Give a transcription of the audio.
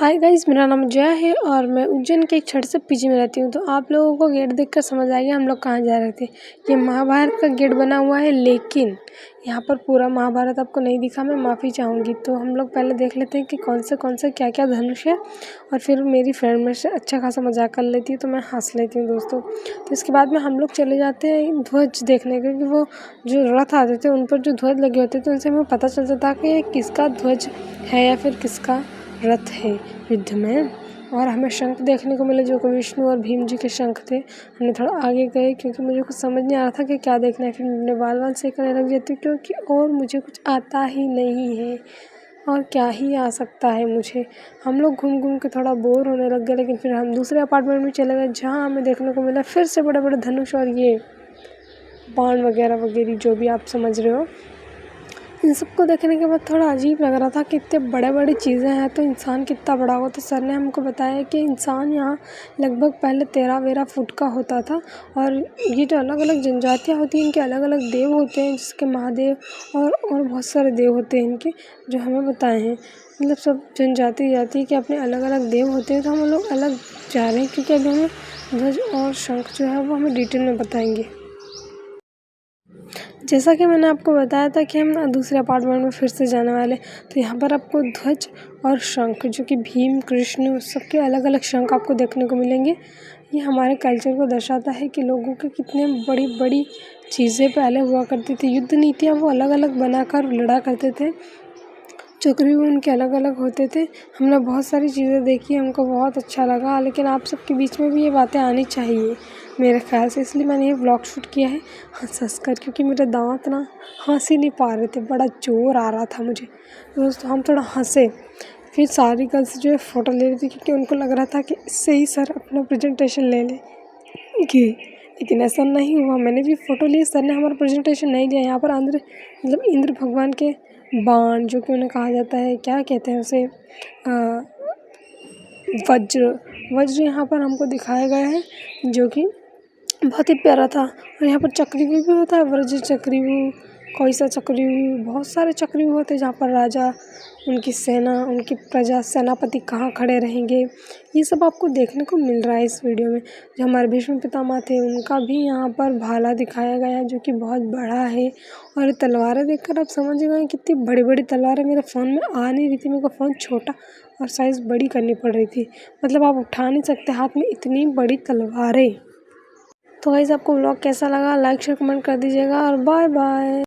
Hi guys, मेरा नाम जया है और मैं उज्जैन के एक छोटे से पीजी में रहती हूँ। तो आप लोगों को गेट देखकर समझ आ गया हम लोग कहाँ जा रहे थे। ये महाभारत का गेट बना हुआ है, लेकिन यहाँ पर पूरा महाभारत आपको नहीं दिखा, मैं माफ़ी चाहूँगी। तो हम लोग पहले देख लेते हैं कि कौन से क्या क्या धनुष है, और फिर मेरी फ्रेंड मेरे से अच्छा खासा मजाक कर लेती है तो मैं हंस लेती हूँ दोस्तों। तो इसके बाद में हम लोग चले जाते हैं ध्वज देखने, क्योंकि वो जो रथ आते थे उन पर जो ध्वज लगे होते थे उनसे हमें पता चल जाता कि ये किसका ध्वज है या फिर किसका रथ है युद्ध में। और हमें शंख देखने को मिले जो कि विष्णु और भीम जी के शंख थे। हमने थोड़ा आगे गए क्योंकि मुझे कुछ समझ नहीं आ रहा था कि क्या देखना है। फिर मैंने बाल सही करने लग जाती क्योंकि और मुझे कुछ आता ही नहीं है, और क्या ही आ सकता है मुझे। हम लोग घूम घूम के थोड़ा बोर होने लग गए, लेकिन फिर हम दूसरे अपार्टमेंट में चले गए जहाँ हमें देखने को मिला फिर से बड़े बड़े धनुष और ये बाण वगैरह वगैरह जो भी आप समझ रहे हो। इन सबको देखने के बाद थोड़ा अजीब लग रहा था कि इतने बड़े बड़ी चीज़ें हैं तो इंसान कितना बड़ा होगा। तो सर ने हमको बताया कि इंसान यहाँ लगभग पहले 13-13 फुट का होता था, और ये जो अलग अलग जनजातियाँ होती हैं इनके अलग अलग देव होते हैं, जिसके महादेव और बहुत सारे देव होते हैं इनके, जो हमें बताए हैं। मतलब सब जनजाति के अपने अलग अलग देव होते हैं। तो हम लोग अलग जा रहे हैं क्योंकि अभी हमें ध्वज और शंख जो है वो हमें डिटेल में बताएंगे। जैसा कि मैंने आपको बताया था कि हम दूसरे अपार्टमेंट में फिर से जाने वाले, तो यहाँ पर आपको ध्वज और शंख जो कि भीम कृष्ण सबके अलग अलग शंख आपको देखने को मिलेंगे। ये हमारे कल्चर को दर्शाता है कि लोगों के कितने बड़ी बड़ी चीज़ें पहले हुआ करती थी। युद्ध नीतियाँ वो अलग अलग बनाकर लड़ा करते थे, चक्र भी उनके अलग अलग होते थे। हमने बहुत सारी चीज़ें देखी, हमको बहुत अच्छा लगा, लेकिन आप सबके बीच में भी ये बातें आनी चाहिए मेरे ख्याल से, इसलिए मैंने ये व्लॉग शूट किया है हंस कर, क्योंकि मेरे दांत ना हंस ही नहीं पा रहे थे, बड़ा जोर आ रहा था मुझे। दोस्तों हम थोड़ा हंसे, फिर सारी गर्ल्स जो है फ़ोटो ले रही थी क्योंकि उनको लग रहा था कि इससे ही सर अपना प्रेजेंटेशन ले लेंगे, लेकिन ऐसा नहीं हुआ। मैंने भी फ़ोटो ली, सर ने हमारा प्रेजेंटेशन नहीं लिया। यहाँ पर इंद्र भगवान के बाण जो कि उन्हें कहा जाता है, क्या कहते हैं उसे, वज्र यहाँ पर हमको दिखाया गया है, जो कि बहुत ही प्यारा था। और यहाँ पर चक्रव्यूह भी होता है, वज्र चक्रव्यूह, कोई सा चक्रव्यूह, बहुत सारे चक्रव्यूह होते हैं जहाँ पर राजा, उनकी सेना, उनकी प्रजा, सेनापति कहाँ खड़े रहेंगे, ये सब आपको देखने को मिल रहा है इस वीडियो में। जो हमारे भीष्म पितामह थे उनका भी यहाँ पर भाला दिखाया गया है जो कि बहुत बड़ा है। और तलवारें देखकर आप समझ गए कितनी बड़ी बड़ी तलवारें मेरे फ़ोन में आ नहीं रही थी। मेरे को फ़ोन छोटा और साइज़ बड़ी करनी पड़ रही थी, मतलब आप उठा नहीं सकते हाथ में इतनी बड़ी तलवारें। तो गाइस आपको व्लॉग कैसा लगा, लाइक शेयर कमेंट कर दीजिएगा, और बाय बाय।